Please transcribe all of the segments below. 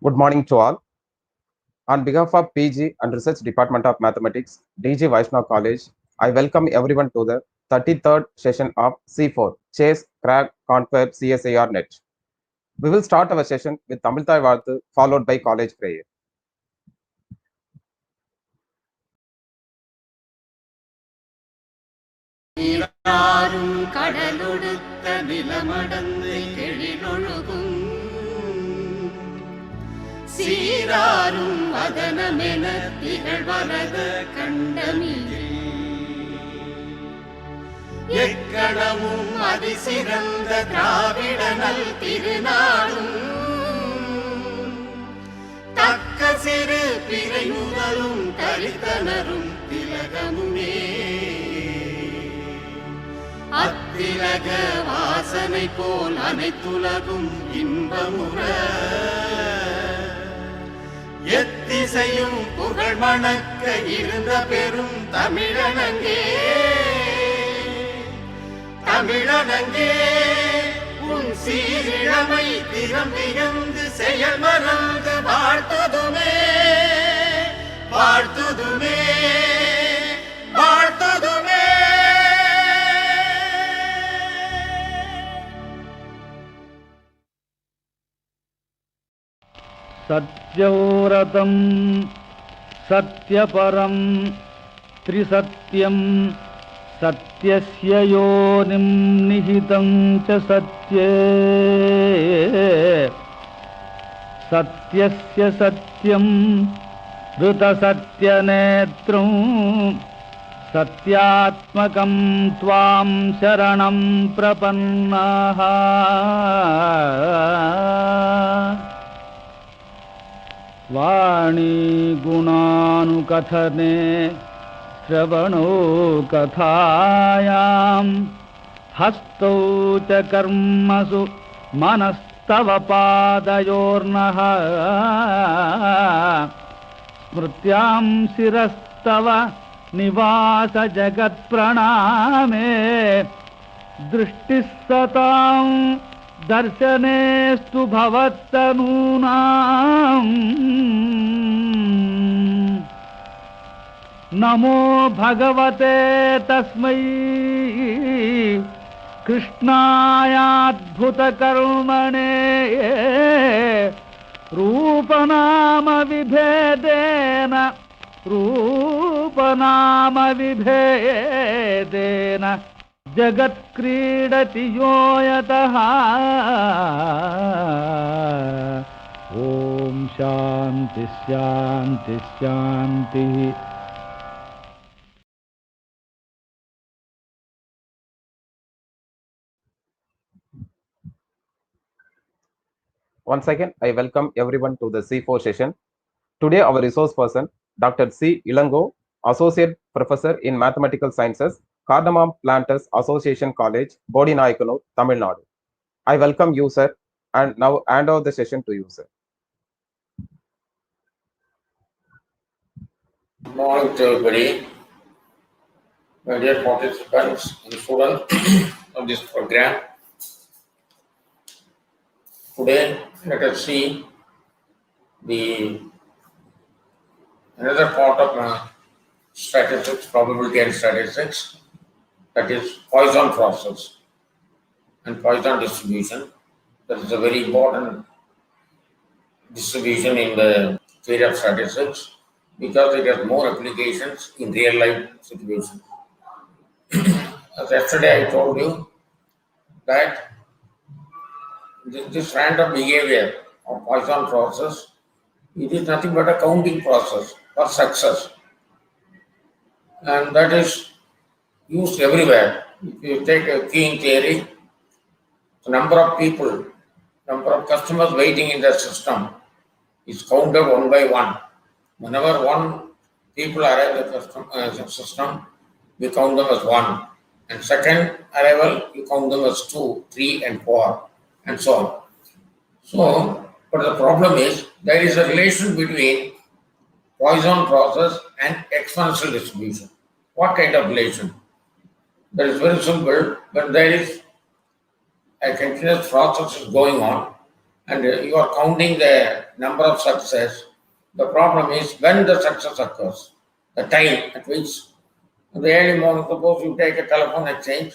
Good morning to all. On behalf of PG and Research Department of Mathematics, DG VAISHNAV College, I welcome everyone to the 33rd session of C4, Chase, Crack, Conquer, CSIR NET. We will start our session with Tamil Thai Vaarthu, followed by college prayer. நீராறும் கடலொடுத்த நிலமடந்து கெழிலொழுகும் சீராரும் வதனமென திகழ்வரத கண்டமிழே எக்கணமும் அதிசிறந்த திராவிடனல் திருநாடும் தக்க சிறு பிறை முதலும் தரித்தனரும் திலகமுமே அத்திலக வாசனை போல் அனைத்துலகும் இன்பமுற எத்திசையும் புகழ் மணக்க இருந்த பெரும் தமிழனங்கே தமிழனங்கே உன் சீரிழமை திறம் வியந்து செயல் மறந்து வாழ்த்துதுமே வாழ்த்துதுமே வாழ்த்துதுமே. सत्यव्रतं सत्यपरं त्रिसत्यं सत्यस्य योनिं निहितं च सत्ये सत्यस्य सत्यं ऋतसत्यनेत्रं सत्यात्मकं त्वां शरणं प्रपन्नाः वाणी गुणानुकथने श्रवणो कथायां हस्तौ च कर्मसु मनस्तव पादयोर्नः स्मृत्यां शिरस्तव निवास जगत्प्रणामे दृष्टिः सतां दर्शनेस्तु भवत्तनूनां नमो भगवते तस्मै कृष्णायाद्भुतकर्मणे रूपनामविभेदेन जगत्क्रीडति यो यतः ॐ शान्ति शान्ति शान्तिः. Once again, I welcome everyone to the C4 session. Today, our resource person, Dr. C. Elango, Associate Professor in Mathematical Sciences, Cardamom Planters Association College, Bodinaykanur, Tamil Nadu. I welcome you, sir, and now hand over the session to you, sir. Good morning to everybody, my dear participants and students of this program. Today, let us see another part of statistics, probability and statistics, that is Poisson process and Poisson distribution. That is a very important distribution in the theory of statistics because it has more applications in real life situations. As yesterday I told you that this random behavior of Poisson process, it is nothing but a counting process for success, and that is used everywhere. If you take a keying theory, the number of people, number of customers waiting in the system is counted one by one. Whenever one people arrive at the system, we count them as one, and second arrival, you count them as 2, 3, and 4, and so on. So, but the problem is there is a relation between Poisson process and exponential distribution. What kind of relation? That is very simple. When there is a continuous process is going on and you are counting the number of success. The problem is when the success occurs, the time at which in the early morning, suppose you take a telephone exchange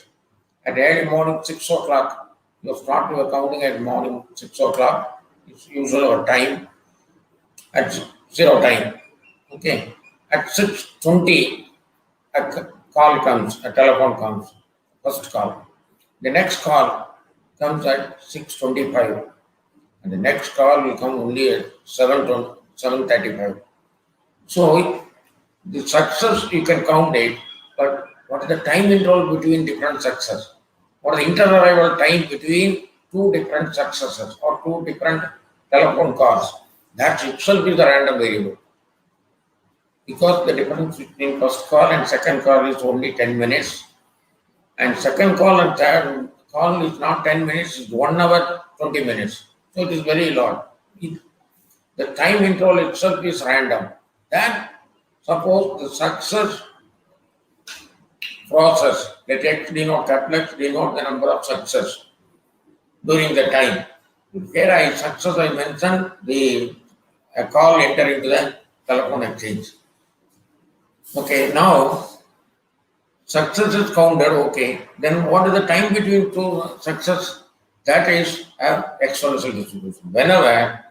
at early morning 6 o'clock, you start your counting at morning 6 o'clock. It's usually our time at zero time. Okay, at 6:20, a call comes, a telephone comes, first call. The next call comes at 6:25, and the next call will come only at 7:35. So the success you can count it, but what is the time interval between different success? What is the inter-arrival time between two different successes or two different telephone calls? That itself is a random variable. Because the difference between first call and second call is only 10 minutes, and second call and third call is not 10 minutes, it's 1 hour, 20 minutes. So it is very lot. The time interval itself is random. Then suppose the success process, let X denote, capital X denote the number of success during the time. Here I mentioned a call enter into the telephone exchange. Okay, now success is counted, okay. Then what is the time between two success? That is an exponential distribution. Whenever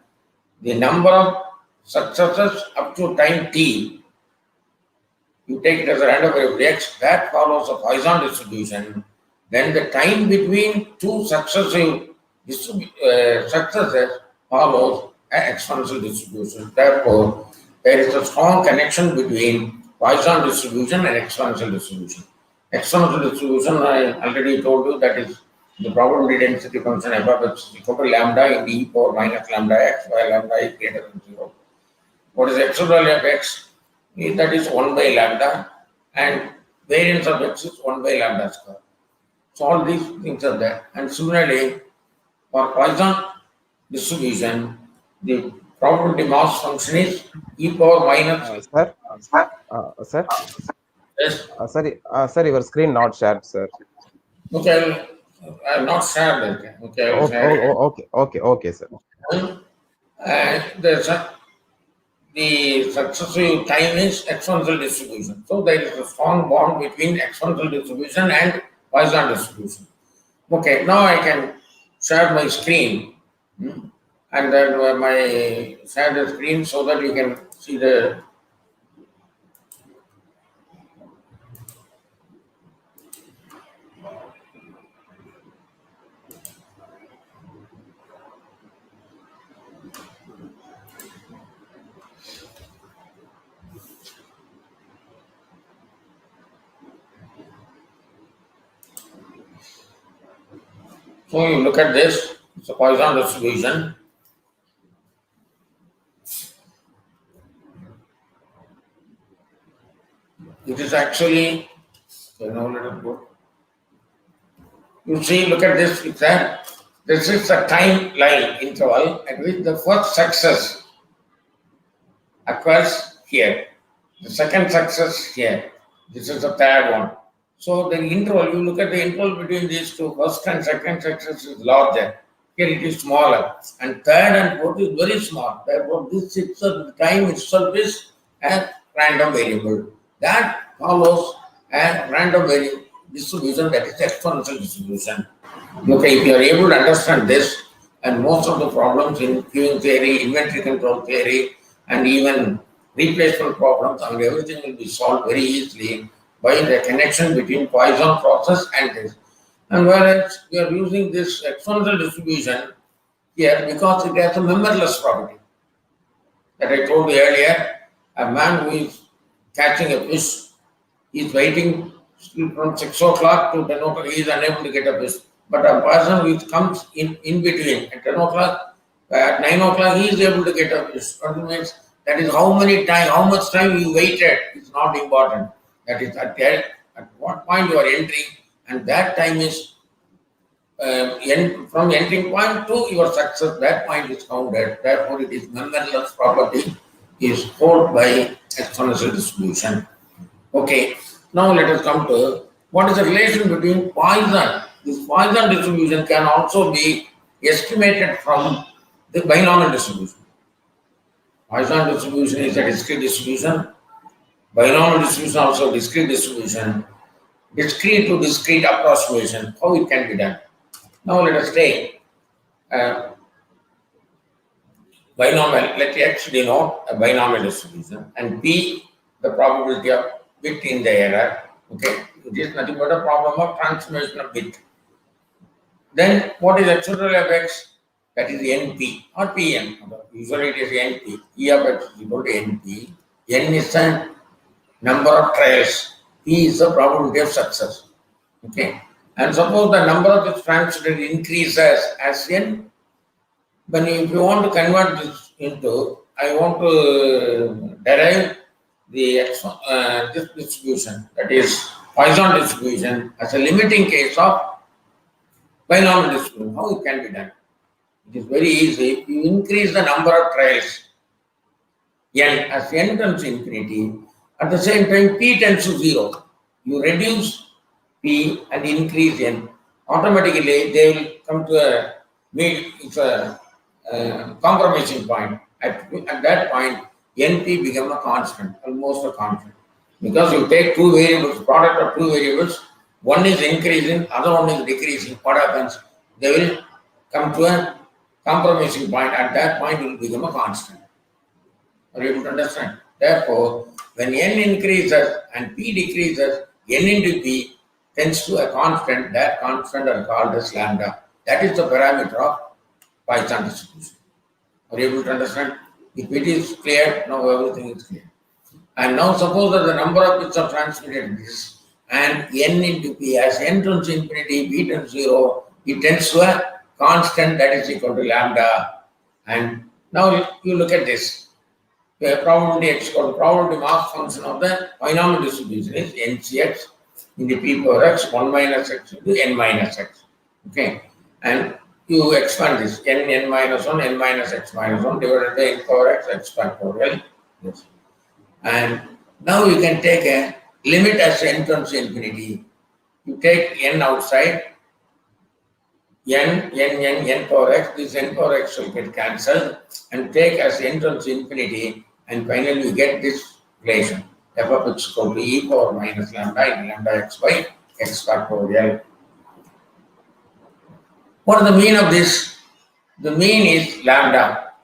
the number of successes up to time t, you take it as a random variable x, that follows a Poisson distribution. Then the time between two successive successes follows an exponential distribution. Therefore, there is a strong connection between Poisson distribution and exponential distribution. Exponential distribution, I already told you, that is the probability density function above it's equal to lambda in e power minus lambda x, where lambda is greater than 0. What is x value of x? That is 1 by lambda, and variance of x is 1 by lambda square. So all these things are there. And similarly, for Poisson distribution, the probability mass function is e power minus. Sir, Yes. sir, your screen not shared, sir. Okay, I have not shared it. Okay, I will share it. Okay, sir. The successive time is exponential distribution. So there is a strong bond between exponential distribution and Poisson distribution. Okay, now I can share my screen, and then share the screen so that you can see the. So you look at this, it's a Poisson distribution. It is actually, now let it go. You see, look at this, this is the time line interval at which the first success occurs here. The second success here. This is the third one. So the interval, you look at the interval between these two, first and second success is larger. Here it is smaller. And third and fourth is very small. Therefore, this itself, the time itself is a random variable. That follows a random variable distribution, that is exponential distribution. Okay, if you are able to understand this, and most of the problems in queuing theory, inventory control theory, and even replacement problems, and everything will be solved very easily by the connection between Poisson process and this. And whereas we are using this exponential distribution here because it has a memberless property. That I told you earlier, a man who is catching a fish is waiting from 6 o'clock to 10 o'clock, he is unable to get a fish. But a person which comes in between at 10 o'clock, at 9 o'clock, he is able to get a fish. That is how much time you waited is not important. That is at what point you are entering, and that time is from entering point to your success, that point is counted. Therefore, it is memberless property is held by exponential distribution. Okay, now let us come to what is the relation between Poisson. This Poisson distribution can also be estimated from the binomial distribution. Poisson distribution is a discrete distribution. Binomial distribution also discrete distribution. Discrete to discrete approximation, how it can be done. Now let us take binomial, let X denote a binomial distribution and P the probability of bit in the error. Okay, it is nothing but a problem of transformation of bit. Then what is exponential of X? That is NP or Pn. Usually it is NP. E of X is equal to NP. N is the number of trials. P is the probability of success. Okay. And suppose the number of this transmitted increases as N. When if you want to convert this into, I want to derive the this distribution, that is Poisson distribution, as a limiting case of binomial distribution. How it can be done? It is very easy. You increase the number of trials N as N tends to infinity. At the same time, P tends to 0. You reduce P and increase N. Automatically, they will come to a compromising point. At that point, NP become a constant, almost a constant. Because you take two variables, product of two variables, one is increasing, other one is decreasing. What happens? They will come to a compromising point. At that point, it will become a constant. Are you able to understand? Therefore, when N increases and P decreases, N into P tends to a constant. That constant are called as lambda. That is the parameter of Poisson distribution. Are you able to understand? If it is clear, now everything is clear. And now suppose that the number of bits are transmitted is and N into P, as N tends to infinity, P tends to 0, it tends to a constant that is equal to lambda. And now you look at this. The probability X, or the probability mass function of the binomial distribution is NCX into P power X, 1 minus X into N minus X. Okay. And you expand this N minus 1, N minus X minus 1 divided by N power X, X factorial. Yes. And now you can take a limit as N tends to infinity. You take N outside, N power X, this N power X will get cancelled, and take as N tends to infinity, and finally you get this relation. F of X equal to E power minus lambda in lambda X by X factorial. What is the mean of this? The mean is lambda.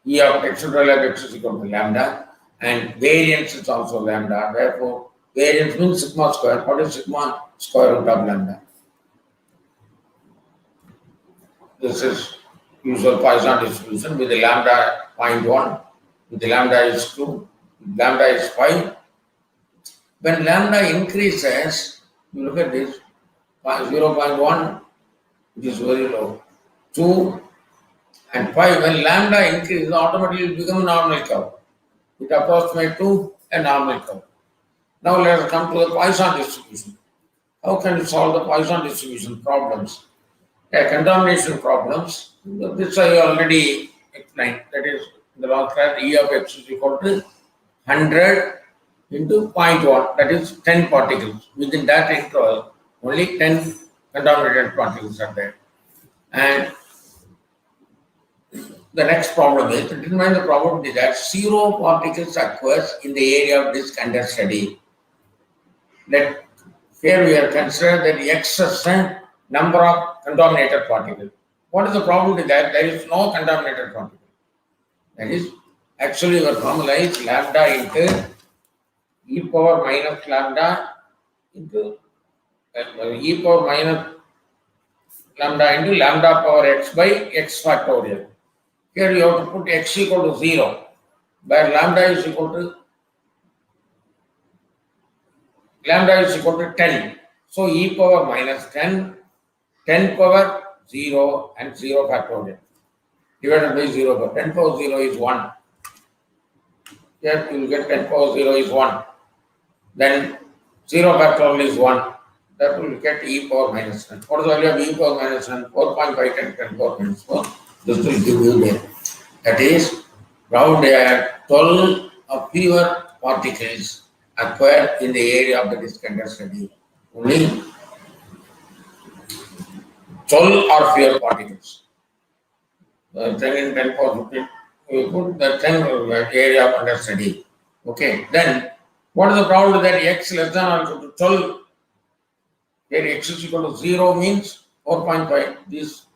E of X of X is equal to lambda, and variance is also lambda. Therefore, variance means sigma square. What is sigma? Square root of lambda. This is usual Poisson distribution with the lambda 0.1, with the lambda is 2, lambda is 5. When lambda increases, you look at this, 0.1, it is very low, 2 and 5. When lambda increases, automatically it becomes a normal curve. It approximates to a normal curve. Now let us come to the Poisson distribution. How can you solve the Poisson distribution problems? Contamination problems, this I already explained. That is, the last class, E of X is equal to 100 into 0.1, that is 10 particles. Within that interval, only 10 contaminated particles are there. And the next problem is to determine the probability that 0 particles occurs in the area of this under study. That here we are considering that X is the number of contaminated particles. What is the probability that there is no contaminated particle? That is, actually our formula is lambda into e power minus lambda into e power minus lambda into lambda power x by x factorial. Here you have to put x equal to 0, where lambda is equal to 10. So e power minus 10, 10 power 0 and 0 factorial divided by 0, but 10 power 0 is 1. Here you will get 10 power 0 is 1. Then 0 factorial is 1. That will get e power minus 10. What is the value of e power minus 10? 4.5 10 10 power minus 4. This will give you there. That is, around 12 or fewer particles occur in the area of the discounted study. Only 12 or fewer particles. 10 in 10 power 15, we put the 10 area of under study. Okay, then what is the probability that x less than or equal to 12, where x is equal to 0 means 4.5. This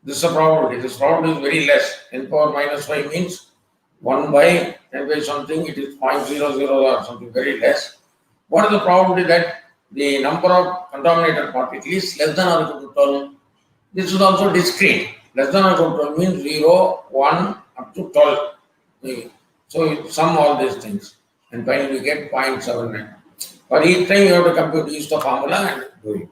is a probability. This probability is very less. 10 power minus 5 means 1 by 10 by something, it is 0.00 or something very less. What is the probability that the number of contaminated particles less than or equal to 12? This is also discrete. Less than or equal to 12 means 0, 1 up to 12. So you sum all these things and finally you get 0.79. For each time you have to compute, use the formula and do it.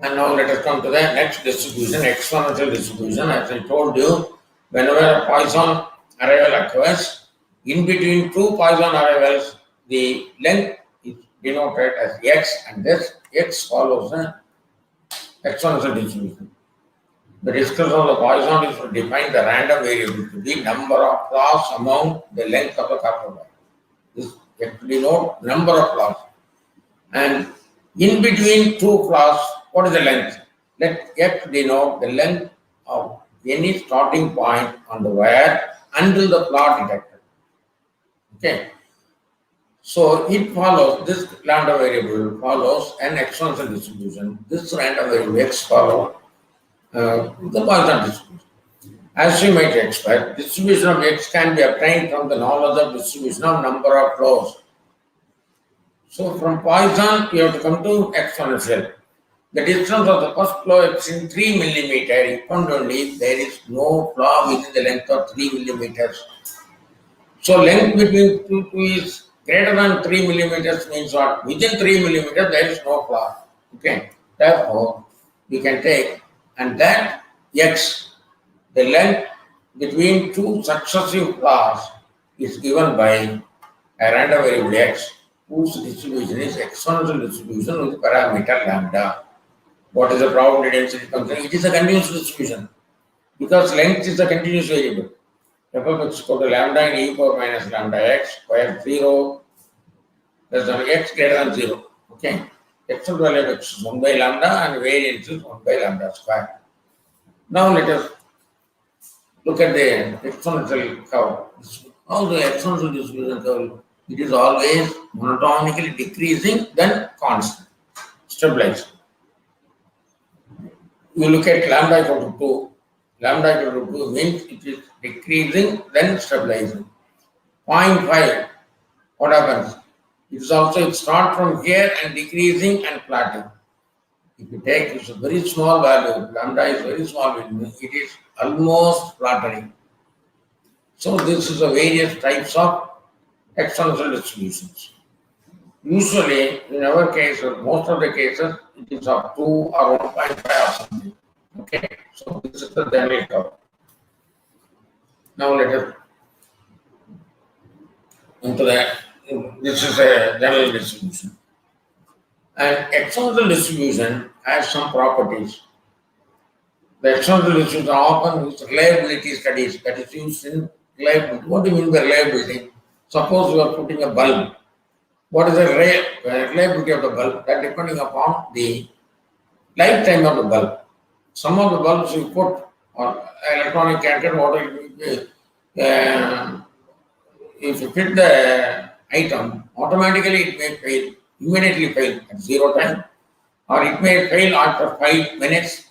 And now let us come to the next distribution, exponential distribution. As I told you, whenever a Poisson arrival occurs, in between two Poisson arrivals, the length is denoted as x, and this x follows the exponential distribution. The discussion of the Poisson is to define the random variable to be number of flaws among the length of the copper wire. This denotes number of flaws. And in between two flaws, what is the length? Let x denote the length of any starting point on the wire until the flaw detected. Okay. So it follows, this lambda variable follows an exponential distribution. This random variable x follows the Poisson distribution. As you might expect, distribution of x can be obtained from the knowledge of distribution of number of flows. So from Poisson, you have to come to exponential. The distance of the first flow is in 3 millimeter, if and only if there is no flaw within the length of 3 millimeters. So length between two is greater than 3 millimeters means what? Within 3 millimeters there is no flaw. Okay. Therefore, we can take, and that x, the length between two successive flaws is given by a random variable x, whose distribution is exponential distribution with parameter lambda. What is the probability density function? It is a continuous distribution because length is a continuous variable. F of x equal to lambda in e power minus lambda x where 0 less than x greater than 0. Okay. Actual value of x is 1 by lambda and variance is 1 by lambda square. Now let us look at the exponential curve. How the exponential distribution curve? It is always monotonically decreasing, then constant, stabilized. You look at lambda equal to 2. Lambda equal to 2 means it is decreasing, then stabilizing. 0.5, what happens? It is also, it starts from here and decreasing and flattening. If you take it's a very small value, lambda is very small value, it is almost flattening. So this is the various types of exponential distributions. Usually, in our case, most of the cases, it is of 2 or 1.5 or something. Okay, so this is the general curve. Now let us into that. This is a general distribution. And exponential distribution has some properties. The exponential distribution often used reliability studies, that is used in reliability. What do you mean by reliability? Suppose you are putting a bulb. What is the reliability of the bulb? That depending upon the lifetime of the bulb. Some of the bulbs you put on electronic catheter, what it will be, if you fit the item, automatically it may fail, immediately fail at 0 time, or it may fail after 5 minutes.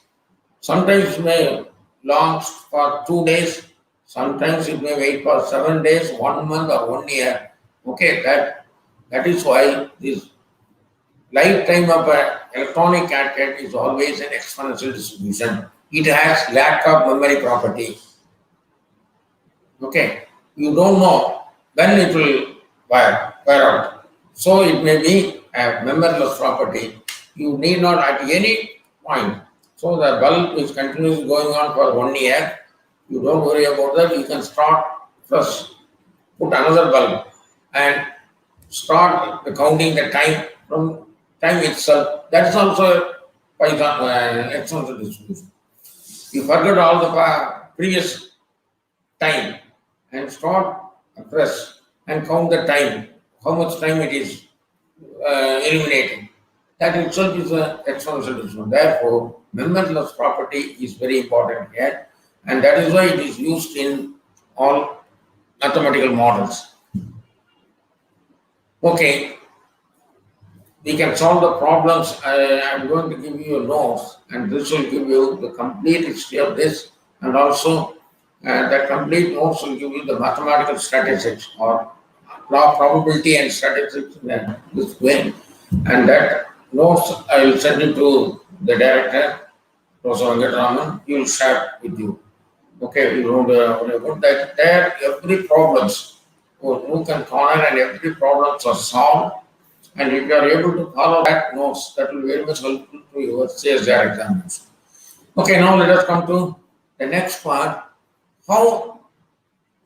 Sometimes it may last for 2 days, sometimes it may wait for 7 days, 1 month or 1 year. Okay, that is why this lifetime of an electronic catheter is always an exponential distribution. It has lack of memory property. Okay, you don't know when it will wear out. So it may be a memoryless property. You need not at any point. So the bulb is continuously going on for 1 year. You don't worry about that. You can start first, put another bulb and start counting the time from time itself. That is also exponential distribution. You forget all the previous time and start afresh and count the time, how much time it is eliminating. That itself is an exponential distribution. Therefore, Memberless property is very important here, and that is why it is used in all mathematical models. Okay, we can solve the problems. I am going to give you a notes, and this will give you the complete history of this, and also that complete notes will give you the mathematical statistics or probability and statistics in this way. And that notes I will send it to the director, Professor Venkataraman. He will share with you. Okay, we wrote about that. There, every problems, nook and corner, and every problems are solved. And if you are able to follow that notes, that will be very much helpful to your CSIR examination. Okay, now let us come to the next part. How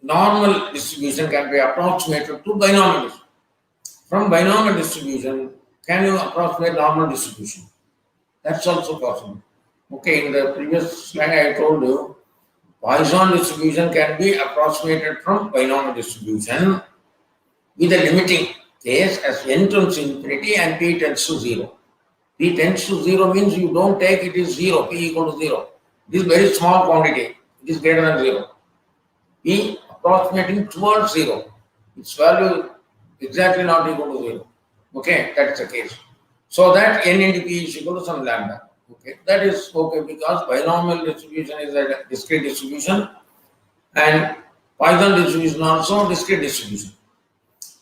normal distribution can be approximated to binomial distribution. From binomial distribution, can you approximate normal distribution? That's also possible. Okay, in the previous slide I told you, Poisson distribution can be approximated from binomial distribution with a limiting case as n tends to infinity and p tends to 0. P tends to 0 means you don't take it is 0, p equal to 0. This is very small quantity, it is greater than 0. P approximating towards 0, its value exactly not equal to 0. Okay, that's the case. So that n into p is equal to some lambda. Okay, that is okay because binomial distribution is a discrete distribution and Poisson distribution also discrete distribution.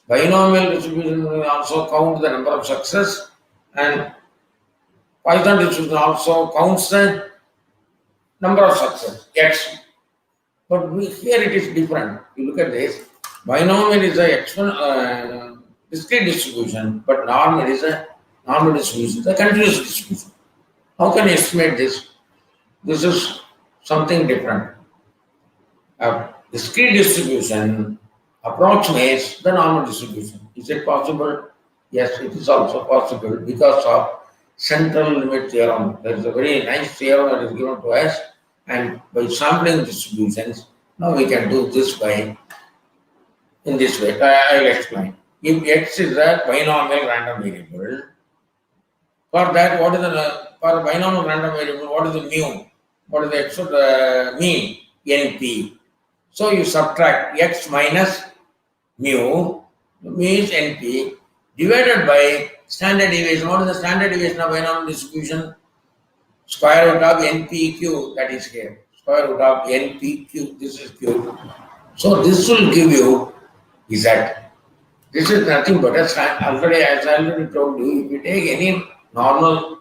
Binomial distribution will also count the number of success and Poisson distribution also counts the number of success, x. But here it is different. You look at this, binomial is a discrete distribution, but normal is a normal distribution, the continuous distribution. How can you estimate this? This is something different. A discrete distribution approximates the normal distribution. Is it possible? Yes, it is also possible because of central limit theorem. There is a very nice theorem that is given to us, and by sampling distributions, now we can do this by in this way. I will explain. If x is a binomial random variable, for that, what is for a binomial random variable? What is the mu? What is the x mean? NP. So you subtract x minus mu, is NP, divided by standard deviation. What is the standard deviation of binomial distribution? Square root of NPQ, that is here. Square root of NPQ, this is Q. So this will give you Z. This is nothing but a standard. As I already told you, if you take any normal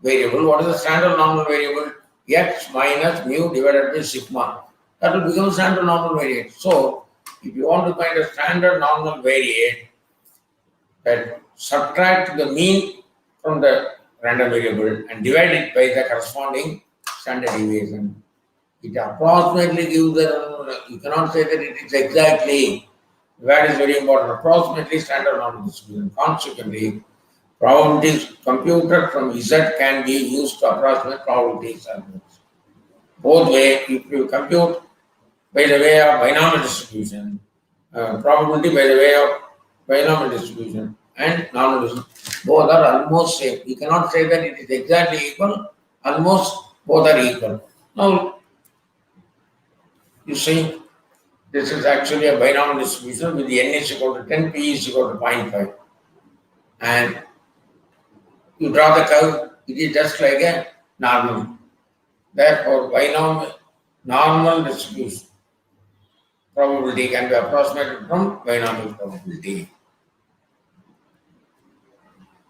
variable, what is the standard normal variable? X minus mu divided by sigma. That will become standard normal variate. So, if you want to find a standard normal variate, then subtract the mean from the random variable and divide it by the corresponding standard deviation. It approximately gives the, you cannot say that it is exactly, that is very important, approximately standard normal distribution. Consequently, probabilities computed from Z can be used to approximate probabilities. Both way, if you compute by the way of binomial distribution, probability by the way of binomial distribution and normal distribution, both are almost same. You cannot say that it is exactly equal, almost both are equal. Now, you see, this is actually a binomial distribution with the n is equal to 10, p is equal to 0.5. And you draw the curve, it is just like a normal. Therefore, binomial normal distribution probability can be approximated from binomial probability.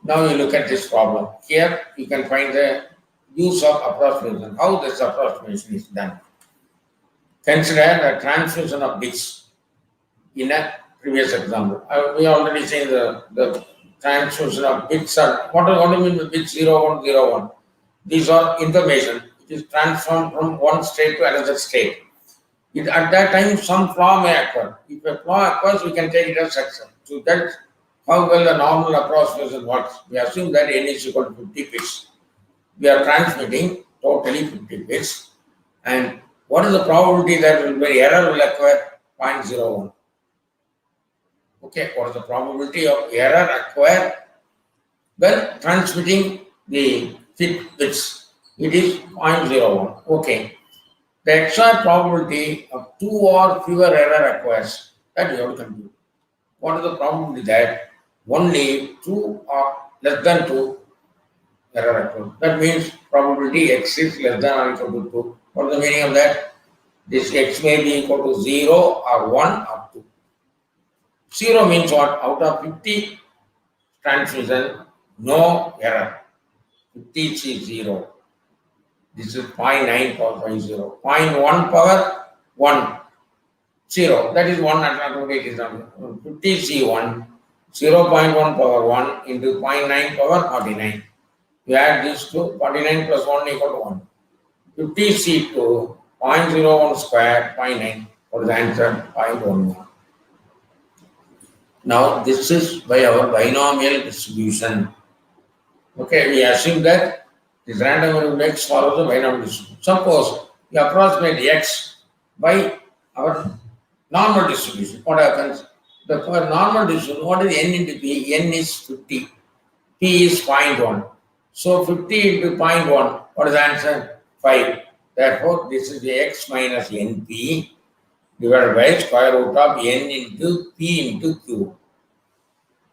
Now you look at this problem. Here you can find the use of approximation, how this approximation is done. Consider the transmission of bits in a previous example. We already seen the transmission of bits are, what do you mean by bits 0, 1, 0, 1? These are information. It is transformed from one state to another state. At that time, some flaw may occur. If a flaw occurs, we can take it as success. So that's how well the normal approximation works. We assume that n is equal to 50 bits. We are transmitting totally 50 bits. And what is the probability that error will occur? 0.01. Okay, what is the probability of error occur when transmitting the 50 bits? it is 0.01. Okay. The XOR probability of 2 or fewer error requests that you have to compute. What is the probability that only 2 or less than 2 error requests? That means probability X is less than or equal to 2. What is the meaning of that? This X may be equal to 0 or 1 or 2. 0 means what? Out of 50 transmission, no error. 50 is 0. This is 0.9 power 50. 0.1 power 1. 0. That is 1 automatic example. 50 C1. 0.1 power 1 into 0.9 power 49. You add these two, 49 plus 1 equal to 1. 50 C2, 0.01 square, 0.9. What is the answer? 0.11. Now, this is by our binomial distribution. Okay, we assume that this random variable x follows the binomial distribution. Suppose we approximate x by our normal distribution. What happens? The normal distribution, what is n into p? N is 50. P is 0.1. So 50 into 0.1, what is the answer? 5. Therefore, this is the x minus np divided by square root of n into p into q.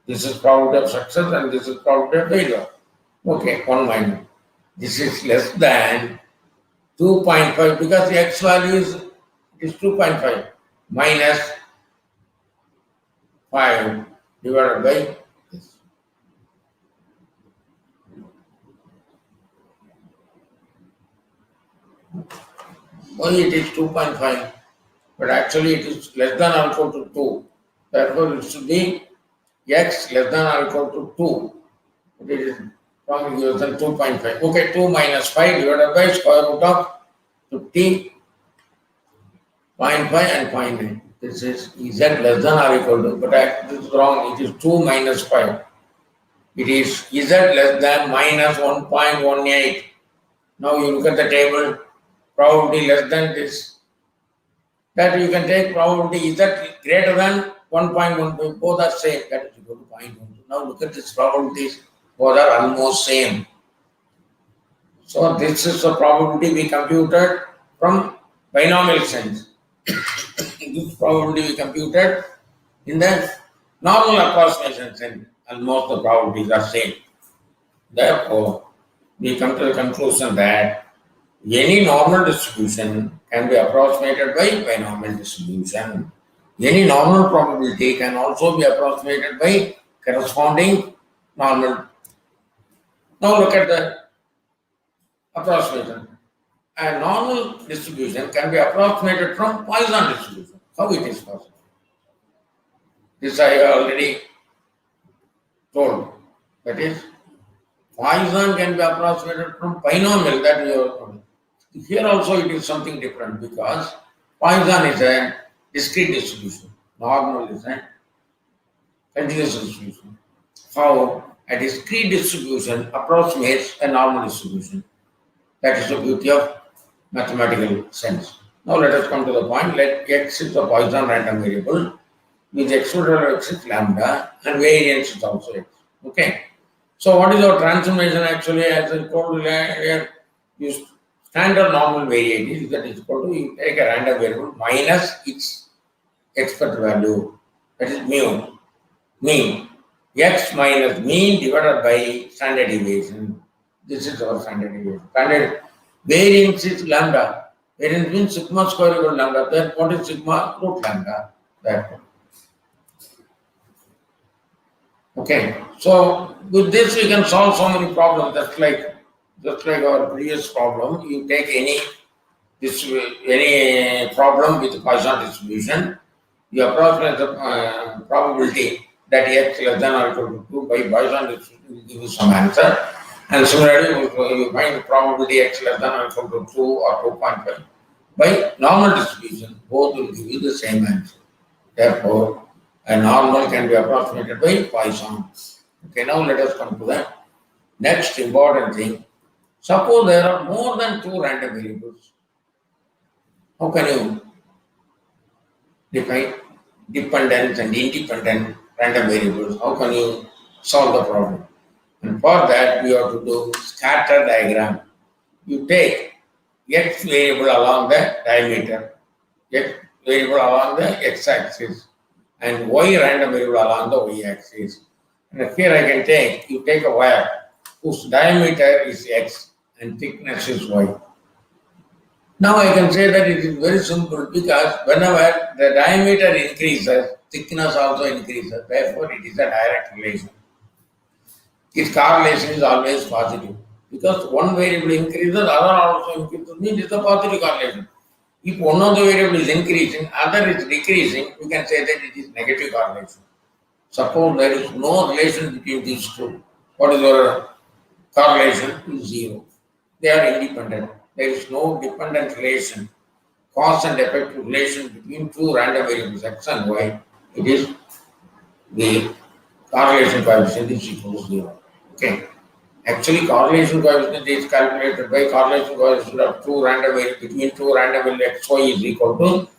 This is probability of success and this is probability of failure. Okay, 1 minus. This is less than 2.5 because the x value is 2.5 minus 5 divided by this. Why it is 2.5? But actually it is less than or equal to 2. Therefore it should be x less than or equal to 2. It is probably less than 2.5. Okay, 2 minus 5 divided by square root of 50, 0.5 and 0.9. This is z less than or equal to, but this is wrong. It is 2 minus 5. It is z less than minus 1.18. Now you look at the table, probability less than this. That you can take probability z greater than 1.12. Both are same. That is equal to 0.12. Now look at this probabilities. Both are almost same. So this is the probability we computed from binomial sense. This probability we computed in the normal approximation sense. Almost the probabilities are same. Therefore, we come to the conclusion that any normal distribution can be approximated by binomial distribution. Any normal probability can also be approximated by corresponding normal. Now look at the approximation. A normal distribution can be approximated from Poisson distribution. How it is possible? This I already told. That is, Poisson can be approximated from binomial that we have told. Here also it is something different because Poisson is a discrete distribution. Normal is a continuous distribution. How a discrete distribution approximates a normal distribution. That is the beauty of mathematical sense. Now let us come to the point. Let x is the Poisson random variable with excluded of x is lambda and variance is also x. Okay. So what is our transformation actually? As I told you here, use standard normal variability that is equal to you take a random variable minus its expected value. That is mu. Mean. X minus mean divided by standard deviation. This is our standard deviation. Standard variance is lambda. Variance means sigma square equal to lambda. Then what is sigma? Root lambda. That. Okay. So with this we can solve so many problems. Just like our previous problem. You take any problem with Poisson distribution. You approximate the probability that x less than or equal to 2 by Poisson distribution will give you some answer. And similarly, you find the probability x less than or equal to 2 or 2.5 by normal distribution. Both will give you the same answer. Therefore, a normal can be approximated by Poisson. Okay, now let us come to the next important thing. Suppose there are more than 2 random variables. How can you define dependent and independent random variables? How can you solve the problem? And for that, we have to do scatter diagram. you take x variable along the diameter, x variable along the x-axis, and y random variable along the y-axis. And here I can take, you take a wire whose diameter is x and thickness is y. Now I can say that it is very simple because whenever the diameter increases, thickness also increases. Therefore, it is a direct relation. Its correlation is always positive. Because one variable increases, other also increases, means it's a positive correlation. If one of the variable is increasing, other is decreasing, we can say that it is negative correlation. Suppose there is no relation between these two. What is your correlation? Is zero. They are independent. There is no dependent relation, cause and effect relation between two random variables x and y. It is the correlation coefficient is equal to zero. Okay. Actually, correlation coefficient is calculated by correlation coefficient of two random variables between two random variables x, y is equal to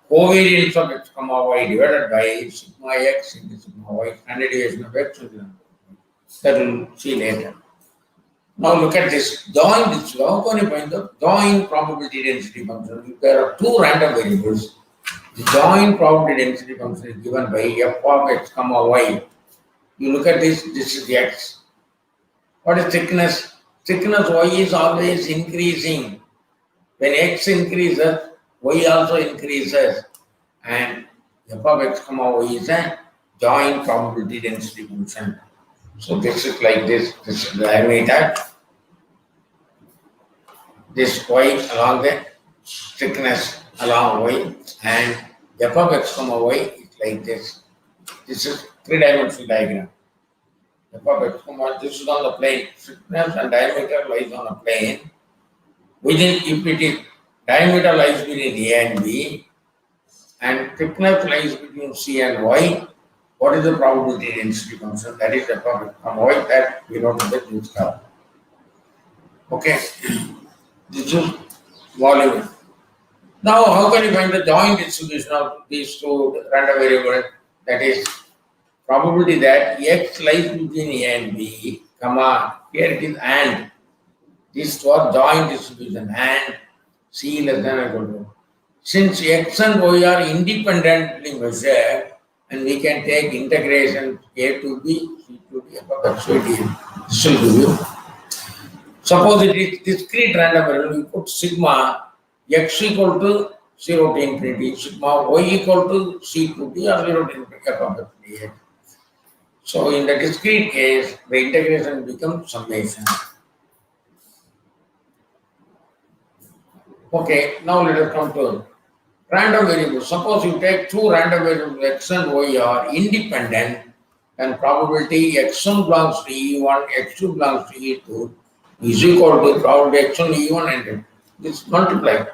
covariance of x comma y divided by sigma x into sigma y, standard deviation of x into y. That we will see later. Now look at this. Join this law. Join probability density function. If there are two random variables, the joint probability density function is given by f of x comma y. You look at this. This is x. What is thickness? Thickness y is always increasing. When x increases, y also increases. And f of x comma y is a joint probability density function. So this is like this. This is the diameter. This y along the thickness along y, and f of x comma y is like this. This is three-dimensional diagram. F of x comma, this is on the plane. Thickness and diameter lies on a plane. Within, if it is diameter lies between a and b, and thickness lies between c and y. What is the probability density function? That is f of x comma y that we know to the this curve. Okay. This is volume. Now, how can you find the joint distribution of these two random variables? That is, probability that x lies between a and b, comma, here it is and. This was joint distribution and c less than or equal to. Since x and y are independently measured, and we can take integration a to b, c to d, f of x, y, d. This will give you. Suppose it is discrete random variable, you put sigma x equal to 0 to infinity, sigma y equal to c to d or 0 to infinity f of x dx. So in the discrete case, the integration becomes summation. Okay, now let us come to random variables. Suppose you take two random variables x and y are independent, and probability x1 belongs to E1, x2 belongs to E2 is equal to probability x1 E1 and this multiply.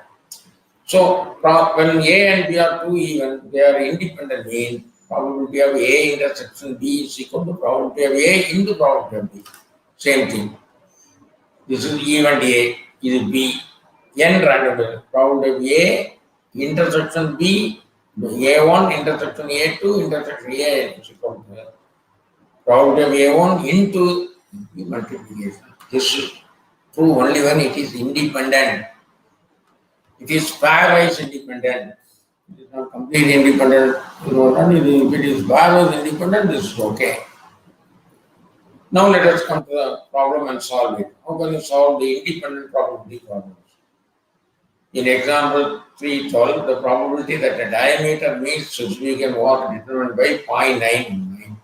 So when A and B are two even, they are independent means probability of A intersection B is equal to probability of A into probability of B. Same thing. This is E and A, is B. N random variable. Probability of A intersection B, A1 intersection A2 intersection A is equal to probability of A1 into B multiplication. This is true only when it is independent. It is pairwise independent. It is not completely independent. If it is pairwise independent, this is okay. Now let us come to the problem and solve it. How can you solve the independent probability problems? In example 312, the probability that the diameter meets Suggestion was determined by 0.919.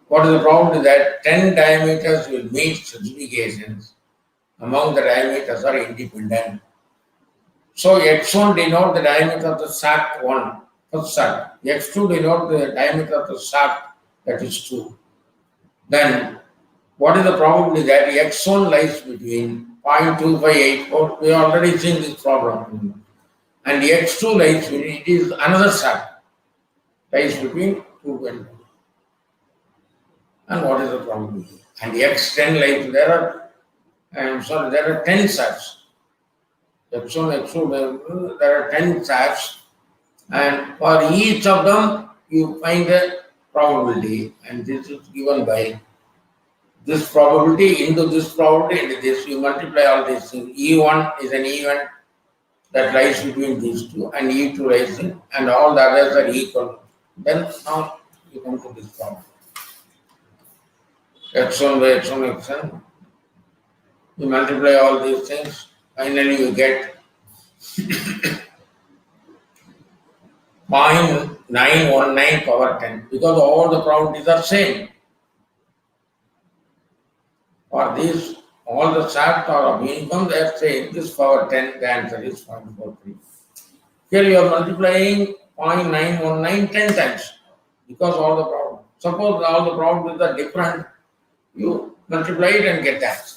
What is the probability that 10 diameters will meet specifications among the diameters are independent? So x1 denote the diameter of the shaft 1, first shaft. x2 denote the diameter of the shaft, that is 2. Then what is the probability that x1 lies between 0.2584? We are already seen this problem. And x2 lies between, it is another shaft, lies between 2 and 2. And what is the probability? And x10 lies, there are 10 shafts. X1, x2, there are 10 shafts. And for each of them, you find the probability. And this is given by this probability into this probability into this. You multiply all these things. E1 is an event that lies between these two, and E2 lies in, and all the others are equal. Then now you come to this problem. X1 by X1, Xn. You multiply all these things, finally you get 0.919 power 10 because all the probabilities are same. For these, all the shaft or of uniform, they are saying this power 10, the answer is 0.43. Here you are multiplying 0.919 10 times because all the problem. Suppose all the probabilities are different, you multiply it and get that.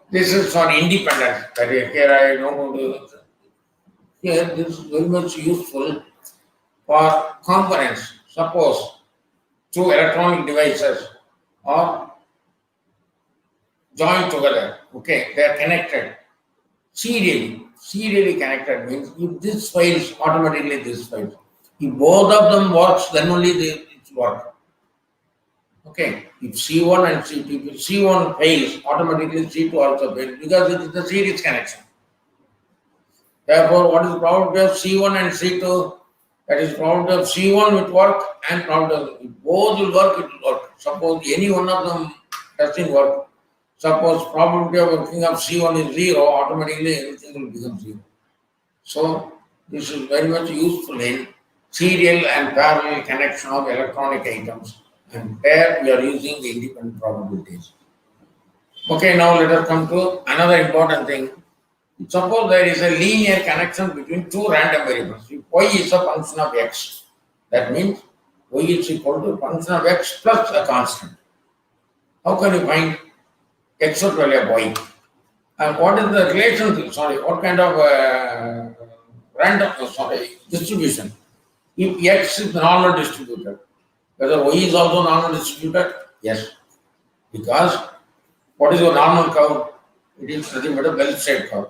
This is for independent. That is, here I don't want to. Here this is very much useful for components. Suppose two electronic devices are joined together. Okay, they are connected serially. Serially connected means if this fails, automatically this fails. If both of them works, then only it works. Okay, if C1 and C2, if C1 fails, automatically C2 also fails because it is a series connection. Therefore, what is the probability of C1 and C2? That is probability of C1 will work and probability of if both will work, it will work. Suppose any one of them doesn't work. Suppose probability of working of C1 is 0, automatically everything will become 0. So, this is very much useful in serial and parallel connection of electronic items. And there we are using the independent probabilities. Okay, now let us come to another important thing. Suppose there is a linear connection between two random variables. If y is a function of x, that means y is equal to a function of x plus a constant. How can you find x of value of y? And what is the relation? Sorry, what kind of distribution? If x is normal distributed, whether y is also normal distributed? Yes. Because what is your normal curve? It is nothing but a bell-shaped curve.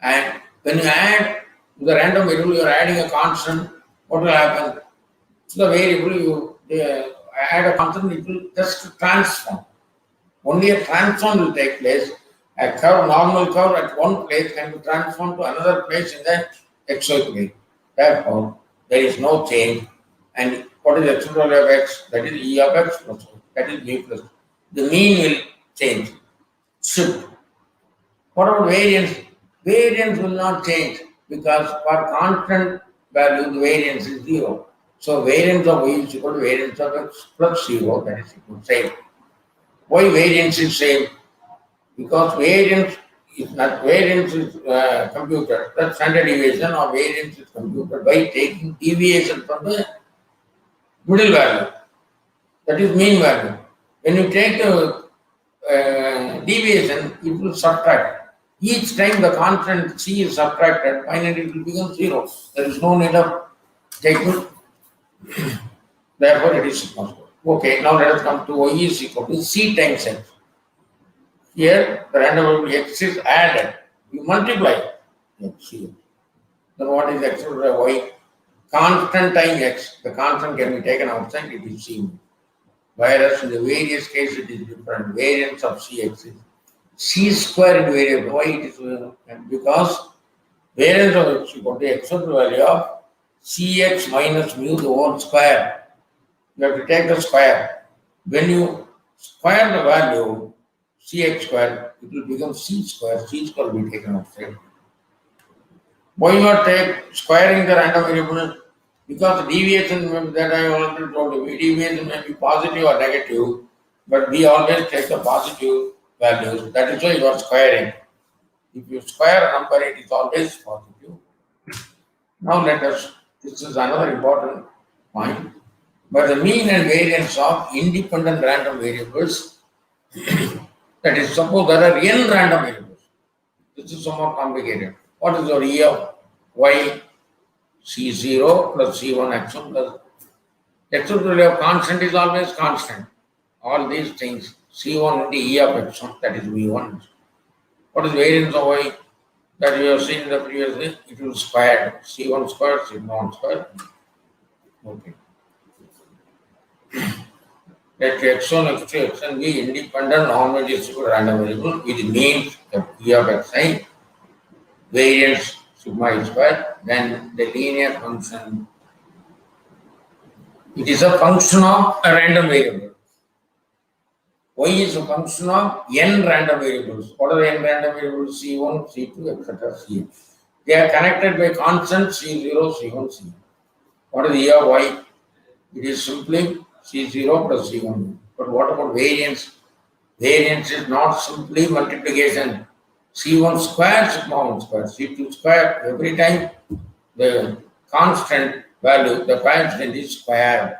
And when you add to the random variable, you are adding a constant. What will happen? To the variable, you add a constant, it will just transform. Only a transform will take place. A curve, normal curve at one place can be transformed to another place in the xy plane. Therefore, there is no change. And what is the actual value of x? That is E of x plus y. That is mu plus. The mean will change. Shift. What about variance? Variance will not change because for constant value, the variance is 0. So variance of y is equal to variance of x plus 0. That is equal to same. Why variance is same? Because variance is not computed. The standard deviation of variance is computed by taking deviation from the middle value. That is mean value. When you take the deviation, it will subtract. Each time the constant c is subtracted, finally it will become 0. There is no need of taking. Therefore, it is possible. Okay, now let us come to y is equal to c times x. Here, the random variable x is added. You multiply x here. Then what is x over y? Constant times x. The constant can be taken outside, it is c. Whereas in the various cases, it is different. Variance of cx is c square in variable. Why it is? Because variance of x equal to x of the value of cx minus mu the whole square. You have to take the square. When you square the value cx square, it will become c square. C square will be taken outside. Why not take squaring the random variable? Because the deviation that I already told you, deviation may be positive or negative, but we always take the positive values. That is why you are squaring. If you square a number, it is always positive. Now let us, this is another important point. But the mean and variance of independent random variables, that is, suppose there are n random variables. This is somewhat complicated. What is your E of y? C0 plus C1 x1 plus x1 value of constant is always constant. All these things, C1 into E of x1, that is V1. What is variance of y? That we have seen in the previous day, it will square. C1 square, C1 square. Okay. Let x1, x2, xn be independent normally distributed random variable with means p of xi, variance sigma I square, then the linear function. It is a function of a random variable. Y is a function of n random variables. What are the n random variables? C1, C2, etc. Cn. They are connected by constants C0, C1, Cn. What is the E of y? It is simply C0 plus C1. But what about variance? Variance is not simply multiplication. C1 square, sigma 1 square, C2 square. Every time the constant value, the constant is squared.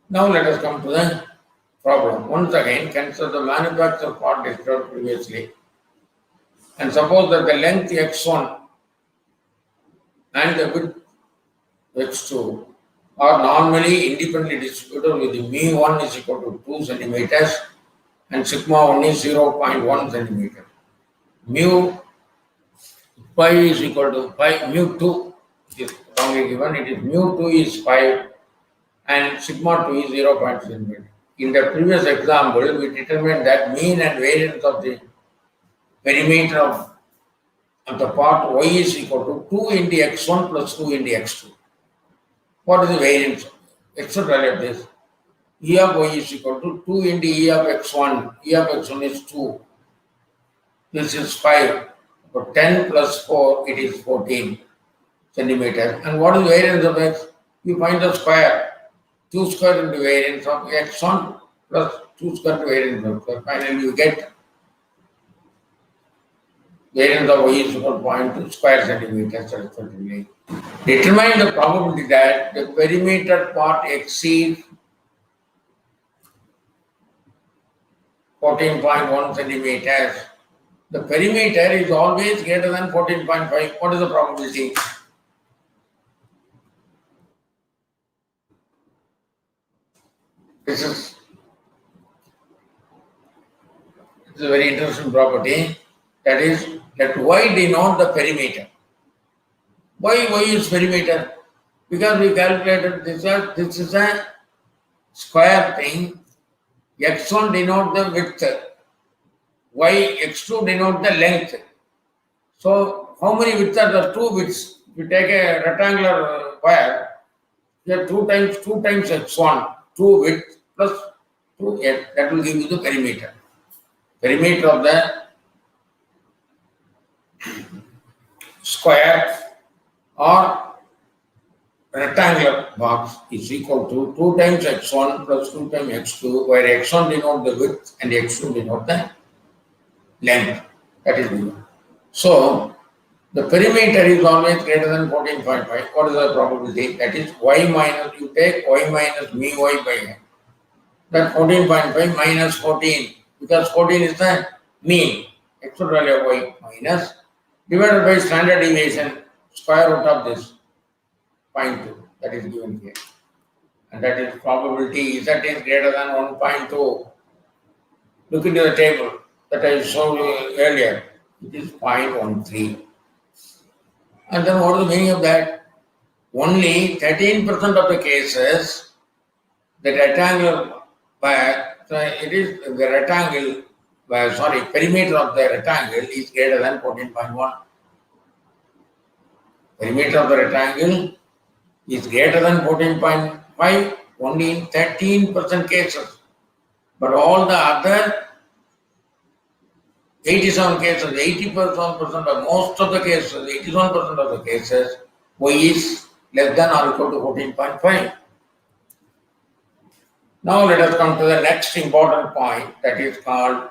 Now let us come to the problem. Once again, consider the manufacturer part described previously. And suppose that the length x1 and the width x2 are normally independently distributed with the mu1 is equal to 2 centimeters and sigma 1 is 0.1 centimeter. Mu pi is equal to pi, mu2 is wrongly given, it is mu2 is 5 and sigma 2 is 0.0 centimeter. In the previous example, we determined that mean and variance of the perimeter of the part y is equal to 2 into x1 plus 2 into x2. What is the variance? Etc. of this. E of y is equal to 2 into E of x1. E of x1 is 2. This is 5. So 10 plus 4, it is 14 centimeters. And what is the variance of x? You find the square. 2 square into variance of x1 plus 2 square into variance of x. Finally, you get variance of y is equal to 0.2 square centimeters respectively. Determine the probability that the perimeter part exceeds 14.1 centimeters. The perimeter is always greater than 14.5. What is the probability? This is a very interesting property. That is, let y denote the perimeter. Why is perimeter? Because we calculated this is a square thing. X1 denote the width. X2 denote the length. So how many widths are there? 2 widths. If you take a rectangular wire, there are 2 times x1, 2 width plus 2 that will give you the perimeter. Perimeter of the square or rectangular box is equal to 2 times x1 plus 2 times x2, where x1 denote the width and x2 denote the length. That is given. So the perimeter is always greater than 14.5. What is the probability? That is y minus, you take y minus mu y by n. That 14.5 minus 14, because 14 is the mean, actual value of y minus, divided by standard deviation, square root of this 0.2, that is given here. And that is probability Z is greater than 1.2. Look into the table that I showed you earlier. It is 0.13. And then what is the meaning of that? Only 13% of the cases, the rectangular wire, perimeter of the rectangle is greater than 14.1. Perimeter of the rectangle is greater than 14.5 only in 13% cases. But all the other 87 cases, 80% of most of the cases, 81% of the cases, y is less than or equal to 14.5. Now let us come to the next important point, that is called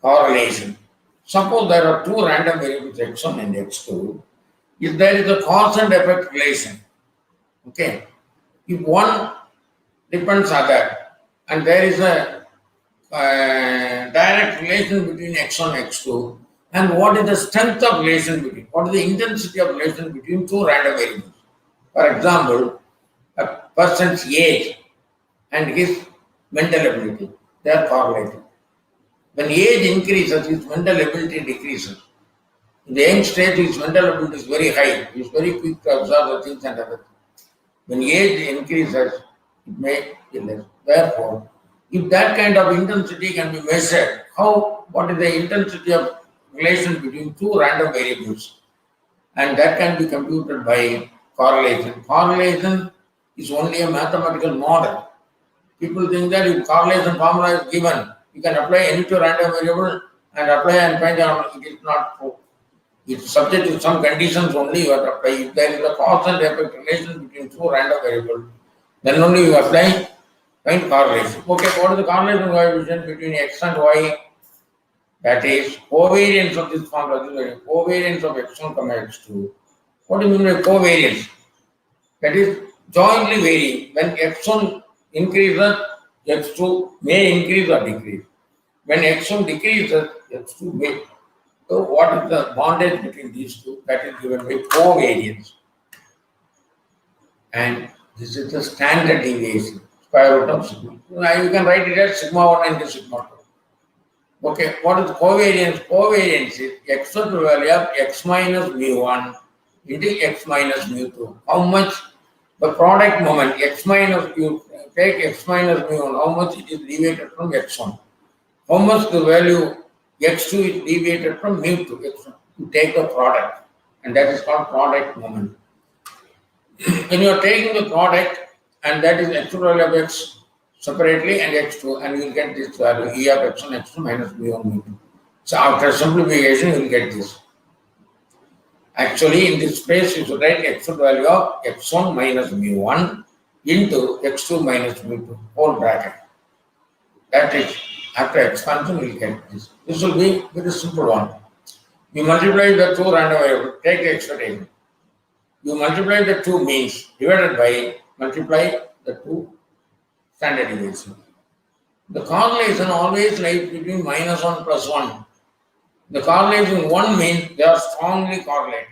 correlation. Suppose there are two random variables x1 and x2. If there is a cause and effect relation, okay, if one depends on other and there is a direct relation between x1 and x2, and what is the strength of relation between, what is the intensity of relation between two random variables? For example, a person's age and his mental ability, they are correlated. When age increases, his mental ability decreases. In the young stage, his mental ability is very high. He is very quick to observe the things and other things. When age increases, it may be less. Therefore, if that kind of intensity can be measured, what is the intensity of relation between two random variables? And that can be computed by correlation. Correlation is only a mathematical model. People think that if correlation formula is given, you can apply any two random variable and apply and find out. It is not true. It's subject to some conditions only you have to apply. If there is a cause and effect relation between two random variables, then only you apply, find correlation. Okay, what is the correlation coefficient between x and y? That is covariance of this formula, covariance of x1, x2. What do you mean by covariance? That is jointly varying. When x1 increases, x2 may increase or decrease. When x1 decreases, x2 may. So what is the bondage between these two? That is given by covariance. And this is the standard deviation, square root of sigma. Now you can write it as sigma 1 into sigma 2. Okay, what is covariance? Covariance is x1 value of x minus mu1 into x minus mu2. How much the product moment, x minus, you take x minus mu1, how much it is deviated from x1. How much the value x2 is deviated from mu2, x1. You take the product, and that is called product moment. When you are taking the product, and that is x2 value of x separately and x2, and you will get this value e of x1, x2 minus mu1, mu2. So after simplification, you will get this. Actually, in this space, you should write x1 value of x1 minus mu1 into x2 minus mu2, whole bracket. That is, after expansion, we will get this. This will be very simple one. You multiply the two random variables, take the expectation. You multiply the two means divided by multiply the two standard deviation. The correlation always lies between -1 plus 1. The correlation 1 means they are strongly correlated.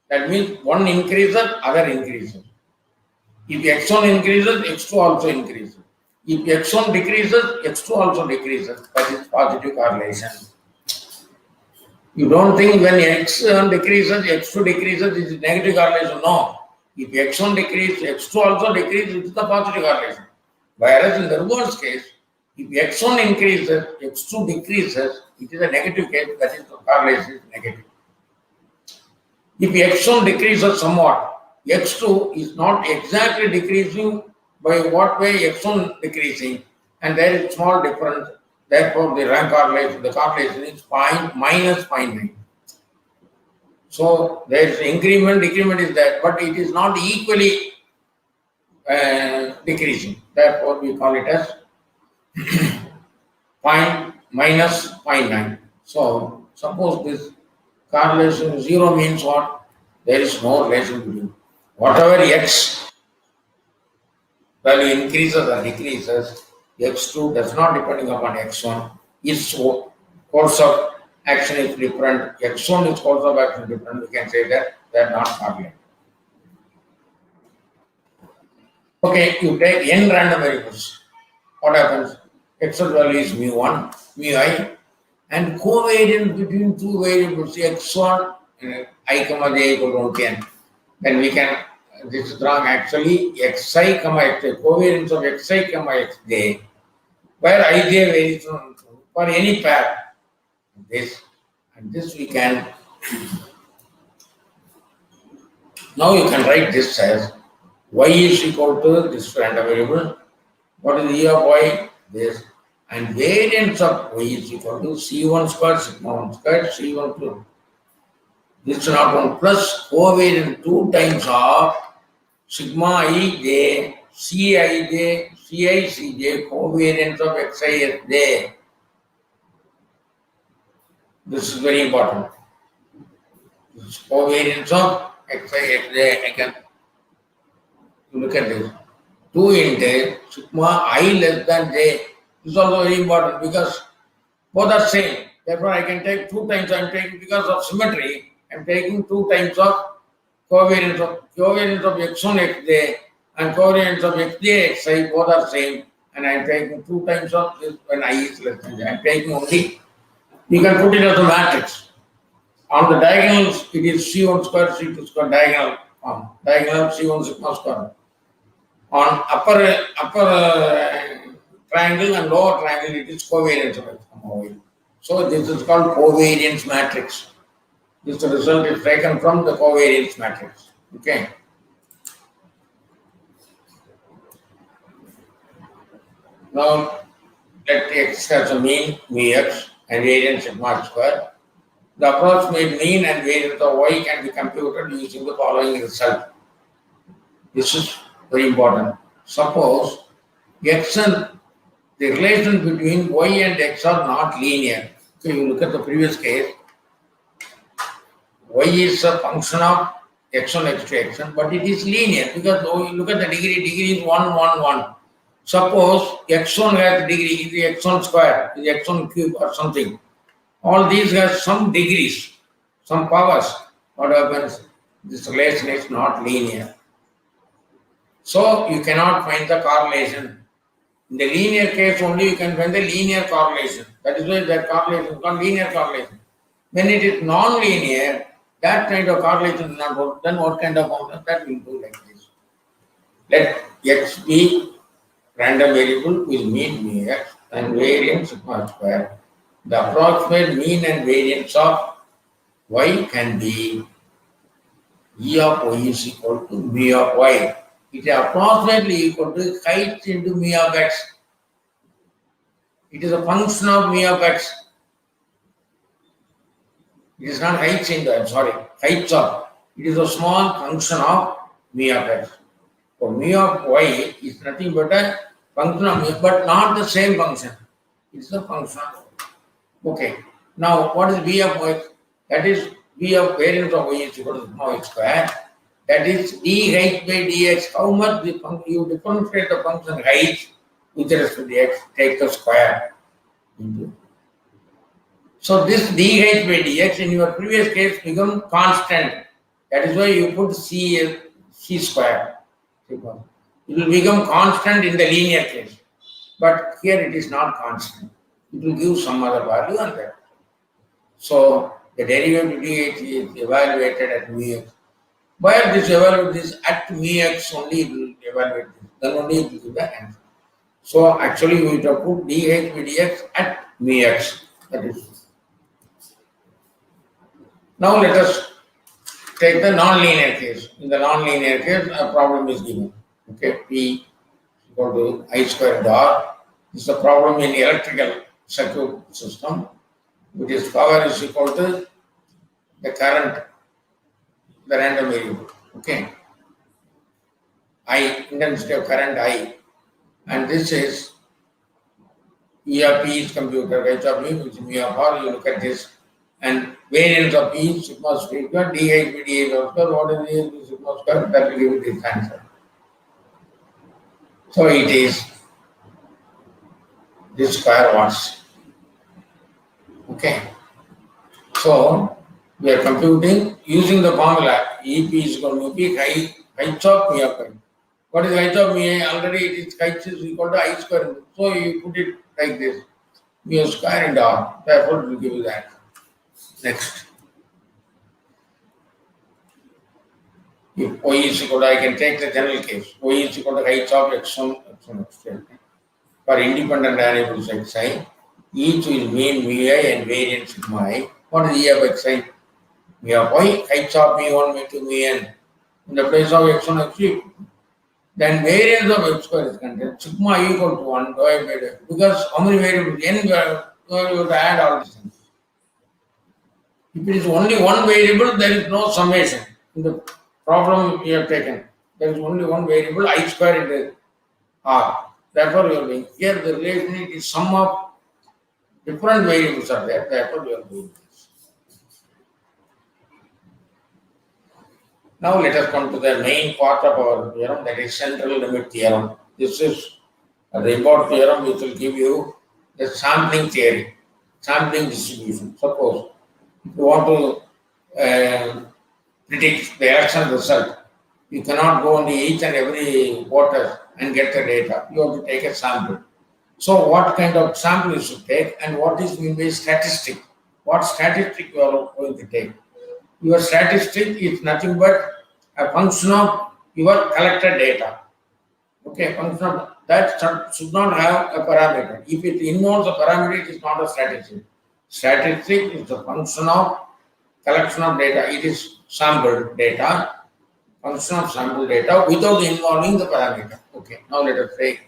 That means one increases, other increases. If x1 increases, x2 also increases. If x1 decreases, x2 also decreases. That is positive correlation. You don't think when x1 decreases, x2 decreases, it is negative correlation. No. If x1 decreases, x2 also decreases, it is the positive correlation. Whereas in the reverse case, if x1 increases, x2 decreases, it is a negative case, that is the correlation is negative. If x1 decreases somewhat, x2 is not exactly decreasing by what way x1 decreasing, and there is small difference. Therefore, the rank correlation, the correlation is minus 0.9. So there is increment, decrement is there, but it is not equally decreasing. Therefore, we call it as minus 0.9. So suppose this correlation 0 means what? There is no relation between whatever x value increases or decreases, x2 does not depending upon x1. Its course of action is different. x1 is course of action different. We can say that they are not correlated. Okay, you take n random variables. What happens? X1 value is mu1, mu and covariance between two variables x1 and I comma j equal to 1 10. Then we can, this is wrong actually, xi comma xj, covariance of xi comma xj, where ij varies for any pair. This and this we can, now you can write this as y is equal to this random variable. What is e of y? This. And variance of y is equal to c1 squared sigma 1 squared c1 plus. This is not 1 plus covariance 2 times of sigma ij, cij, cij, covariance of xij. This is very important. This is covariance of xij. I can look at this. 2 into sigma I less than j. This is also very important because both are same. Therefore, I can take 2 times. I am taking because of symmetry. I am taking 2 times of covariance of x1 xj and covariance of xj xi. Both are same, and I am taking 2 times of this when I is less than j. I am taking only. You can put it as a matrix. On the diagonals, it is c1 square c2 square diagonal form. Diagonal c1 sigma square. On upper triangle and lower triangle, it is covariance of x, y. So this is called covariance matrix. This result is taken from the covariance matrix. Okay. Now let x has a mean mu x and variance sigma square. The approximate mean and variance of y can be computed using the following result. This is very important. Suppose x and the relation between y and x are not linear. So you look at the previous case. Y is a function of x1, x2, xn, but it is linear because you look at the degree is 1, 1, 1. Suppose x1 has degree, is x1 square, is x1 cube or something. All these have some degrees, some powers. What happens? This relation is not linear. So you cannot find the correlation. In the linear case only you can find the linear correlation. That is why that correlation is called linear correlation. When it is non-linear, that kind of correlation is not work. Then what kind of formula? That will do like this. Let x be random variable with mean mu x and variance sigma square. The approximate mean and variance of y can be E of y is equal to mu of y. It is approximately equal to height into mu of x. It is a function of mu of x. It is not heights into, heights of. It is a small function of mu of x. So mu of y is nothing but a function of mu, but not the same function. It is a function of. Okay. Now what is v of y? That is v of variance of y is equal to sigma y square. That is d height by dx. How much you differentiate the function height with respect to x, take the square into. So this d height by dx in your previous case become constant. That is why you put c square. It will become constant in the linear case. But here it is not constant. It will give some other value on that. So the derivative dh is evaluated at mu x. Where this evaluate this at mu x only it will evaluate this. Then only it will give the answer. So actually we have to put dh by dx at mu x. That is. Now let us take the non-linear case. In the non-linear case, a problem is given. Okay, P equal to I squared R. This is a problem in electrical circuit system, which is power is equal to the current, the random variable. Okay, I, intensity of current I, and this is E of P is computed, H of E, which is mu of R. You look at this, and variance of P sigma square, dh by dh square. What is the sigma square? That will give you this answer. So it is this square watts. Okay. So we are computing using the formula EP is going to be height of mu of I. What is height of mu? Already it is height is equal to I square. So you put it like this, mu square and R. Therefore it will give you that. Next. If y is equal to, I can take the general case. Y is equal to height of x1, x2. For independent variables xi, each will mean mu I and variance sigma I. What is E of xi? Mu of y, height of mu1, mu2, mu n. In the place of x1, x2, then variance of x square is contained. Sigma I equal to 1 divided by that. Because how many variables? N, you have to add all these things. If it is only one variable, there is no summation. In the problem we have taken, there is only one variable, I square into R. Therefore, we are doing here the relation is sum of different variables are there. Therefore, we are doing this. Now, let us come to the main part of our theorem, that is central limit theorem. This is a report theorem which will give you the sampling theory, sampling distribution. Suppose if you want to predict the election result, you cannot go on each and every voter and get the data. You have to take a sample. So what kind of sample you should take and what is mean by statistic? What statistic you are going to take? Your statistic is nothing but a function of your collected data. Okay, function that should not have a parameter. If it involves a parameter, it is not a statistic. Statistic is a function of collection of data. It is sample data, function of sample data without involving the parameter. Okay, now let us say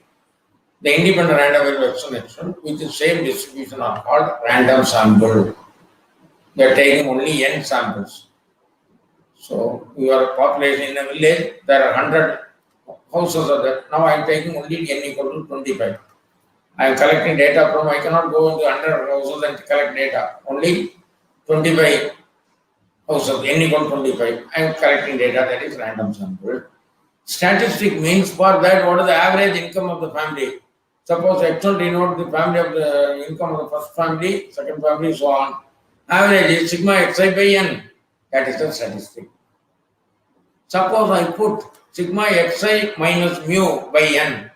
the independent random variable selection with the same distribution are called random sample. We are taking only n samples. So your population in a village, there are 100 houses are there. Now I am taking only n equal to 25. I am collecting data from, I cannot go into 100 houses and collect data. Only 25 houses, n equal to 25. I am collecting data, that is random sample. Statistic means for that what is the average income of the family. Suppose X1 denote the family of the income of the first family, second family, so on. Average is sigma xi by n. That is the statistic. Suppose I put sigma xi minus mu by n.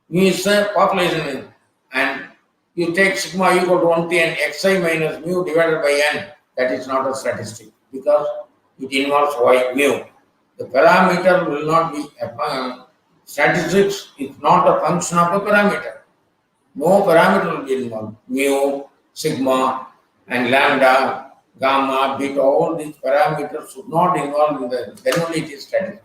Mu is the population and you take sigma equal to 1 to n xi minus mu divided by n. That is not a statistic because it involves y mu. The parameter will not be statistics is not a function of a parameter. No parameter will be involved. Mu, sigma, and lambda, gamma, beta, all these parameters should not involve in the, then only it is statistic.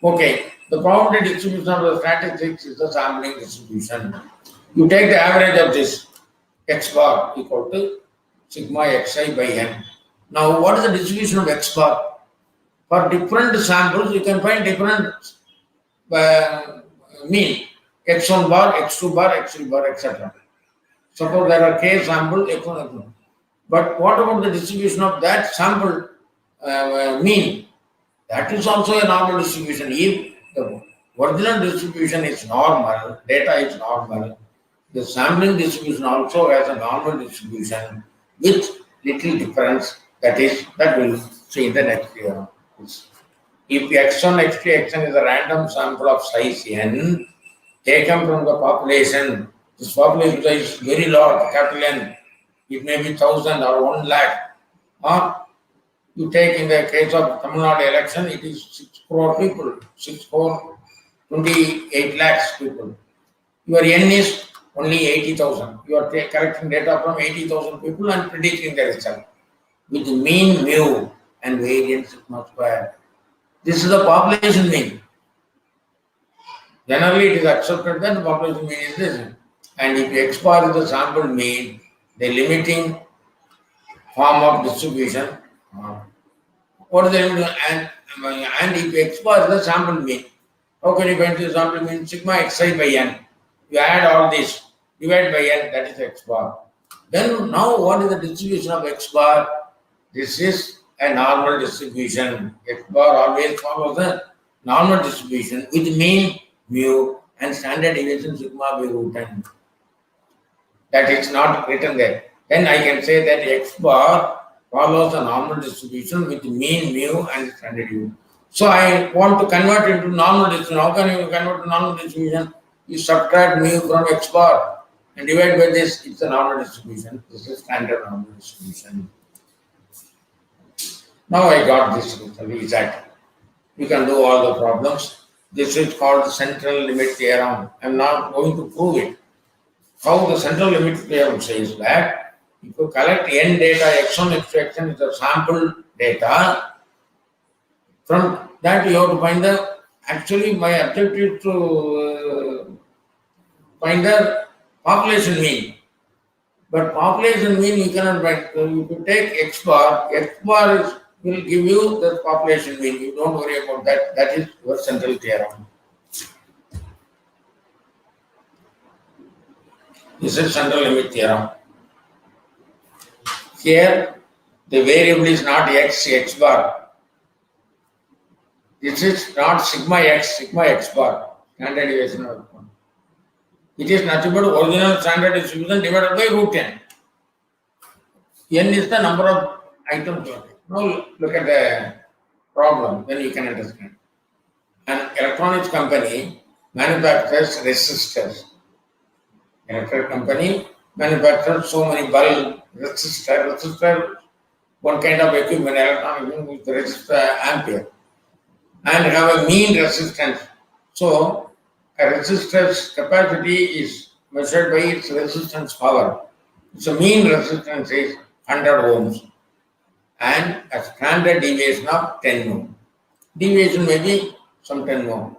Okay, the probability distribution of the statistics is the sampling distribution. You take the average of this x bar equal to sigma xi by n. Now, what is the distribution of x bar? For different samples, you can find different mean x1 bar, x2 bar, x3 bar, etc. Suppose there are k samples, x1, x2. But what about the distribution of that sample mean? That is also a normal distribution. If the original distribution is normal, data is normal, the sampling distribution also has a normal distribution with little difference. That we'll see in the next year. If x1, x2, xn is a random sample of size n taken from the population, this population is very large, capital N. It may be 1,000 or 1 lakh. Or you take in the case of Tamil Nadu election, it is 6 crore people, 6 crore 28 lakhs people. Your N is only 80,000. You are collecting data from 80,000 people and predicting the result with mean mu and variance sigma square. This is the population mean. Generally, it is accepted that the population mean is this. And if x bar is the sample mean, the limiting form of distribution, what is the limit? And if x bar is the sample mean, how can you find the sample mean? Sigma xi by n. You add all this, divide by n, that is x bar. Then now what is the distribution of x bar? This is a normal distribution. X bar always follows a normal distribution with mean mu and standard deviation sigma by root n. That is not written there. Then I can say that x bar follows a normal distribution with mean mu and standard deviation. So I want to convert into normal distribution. How can you convert to normal distribution? You subtract mu from x bar and divide by this. It's a normal distribution. This is standard normal distribution. Now I got this result. You can do all the problems. This is called the central limit theorem. I am not going to prove it. How the central limit theorem says that if you collect n data, x1, x2, xn is the sample data. From that you have to find the, actually my objective is to find the population mean. But population mean you cannot find. So if you take x bar will give you the population mean. You don't worry about that. That is your central theorem. This is central limit theorem. Here, the variable is not x bar. This is not sigma x bar. Standard deviation of one. It is nothing but original standard distribution divided by root n. N is the number of items. Now look at the problem, then you can understand. An electronics company manufactures resistors. Electric company manufactures so many bulb resistor, one kind of equipment, electronic with resistor ampere, and have a mean resistance So a resistor's capacity is measured by its resistance power. So mean resistance is 100 ohms and a standard deviation of 10 ohm. Deviation may be some 10 ohm.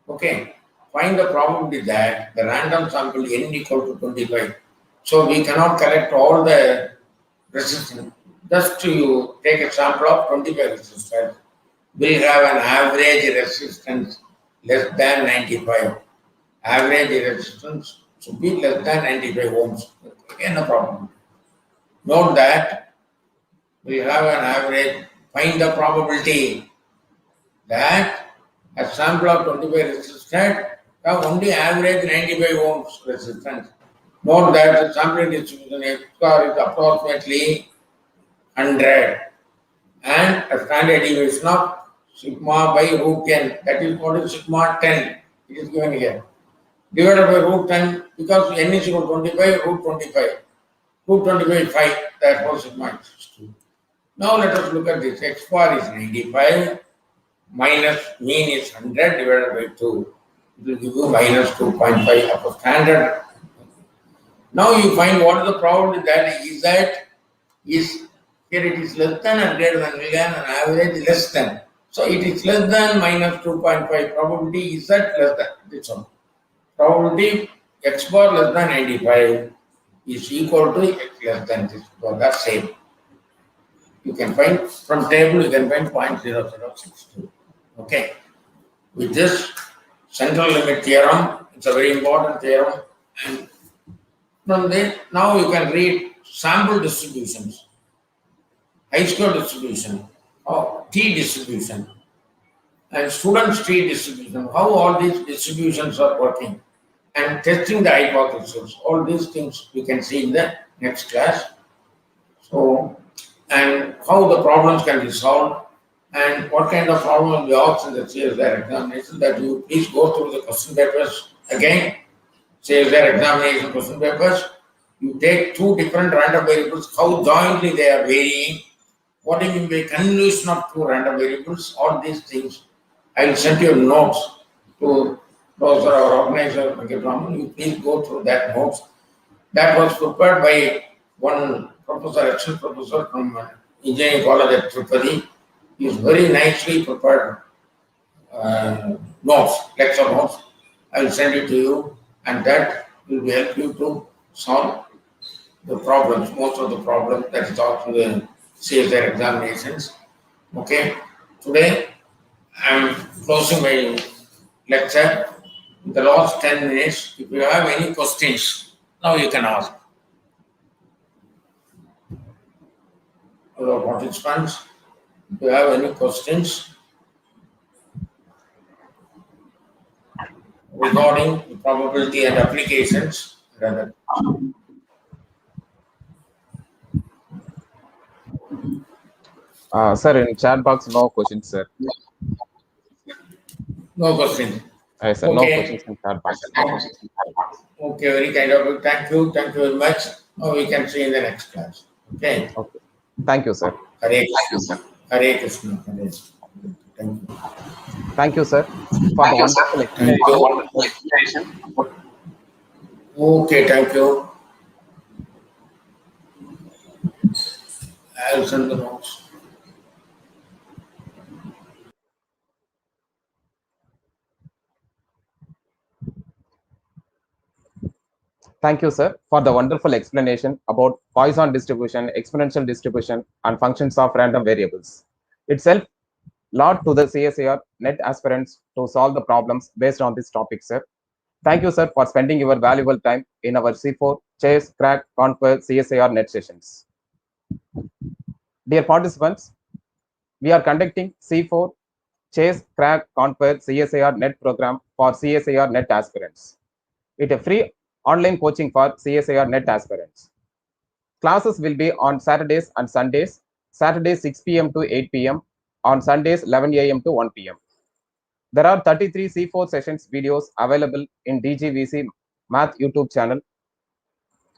Okay. Find the probability that the random sample n equal to 25. So we cannot collect all the resistance. Just you take a sample of 25 resistors, will have an average resistance less than 95. Average resistance should be less than 95 ohms. Again, no problem. Note that we have an average, find the probability that a sample of 25 resistors have only average 95 ohms resistance. Note that the sampling distribution X star is approximately 100 and a standard deviation of sigma by root 10. That is what is sigma 10. It is given here. Divided by root 10 because n is equal to 25, root 25. Root 25 is 5. Therefore, sigma is 2. Now let us look at this. X bar is 95 minus mean is 100 divided by 2. It will give you minus 2.5 of a standard. Now you find what is the probability that is here it is less than and greater than million and average less than. So it is less than minus 2.5. Probability is that less than. This one. Probability x bar less than 95 is equal to x less than this. So that's same. You can find from table you can find 0.0062. Okay. With this central limit theorem, it's a very important theorem. And from there, now you can read sample distributions, I-square distribution, or T distribution, and students T distribution, how all these distributions are working, and testing the hypothesis. All these things we can see in the next class. So, and how the problems can be solved, and what kind of problem will be asked in the CSIR examination, that you please go through the question papers again. CSIR examination question papers, you take two different random variables, how jointly they are varying, what do you mean by convolution of two random variables, all these things. I will send you notes to those or our organizer, you please go through that notes. That was prepared by one professor, excellent professor from Engineering College at Tripadi. He is very nicely prepared notes, lecture notes. I will send it to you, and that will help you to solve the problems, most of the problems that is taught in the CSIR examinations. Okay, today I am closing my lecture. In the last 10 minutes, if you have any questions, now you can ask. Hello, participants, if you have any questions regarding the probability and applications, Sir, in chat box, no questions, sir. no question. Sir, no questions in chat box. Okay, very kind of you. Thank you very much. Now we can see in the next class. Okay. Okay. Thank you, sir. Hare Krishna. Hare Krishna. Hare. Thank you. Thank you, sir, for the wonderful explanation. Okay, thank you. I'll send the notes. Thank you, sir, for the wonderful explanation about Poisson distribution, exponential distribution, and functions of random variables. Itself, lot to the CSIR NET aspirants to solve the problems based on this topic, sir. Thank you, sir, for spending your valuable time in our C4 Chase, Crack, Conquer, CSIR NET sessions. Dear participants, we are conducting C4 Chase, Crack, Conquer, CSIR NET program for CSIR NET aspirants. It is a free online coaching for CSIR NET aspirants. Classes will be on Saturdays and Sundays, Saturdays 6 p.m. to 8 p.m., on Sundays 11 a.m. to 1 p.m. There are 33 C4 sessions videos available in DGVC Math YouTube channel.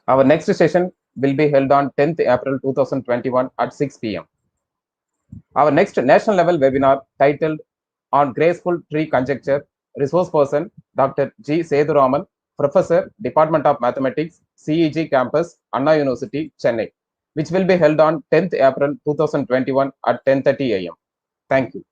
Our next session will be held on 10th April 2021 at 6 p.m. Our next national level webinar titled On Graceful Tree Conjecture resource person Dr. G. Seduraman, Professor, Department of Mathematics, CEG Campus, Anna University, Chennai, which will be held on 10th April 2021 at 10:30 a.m. Thank you.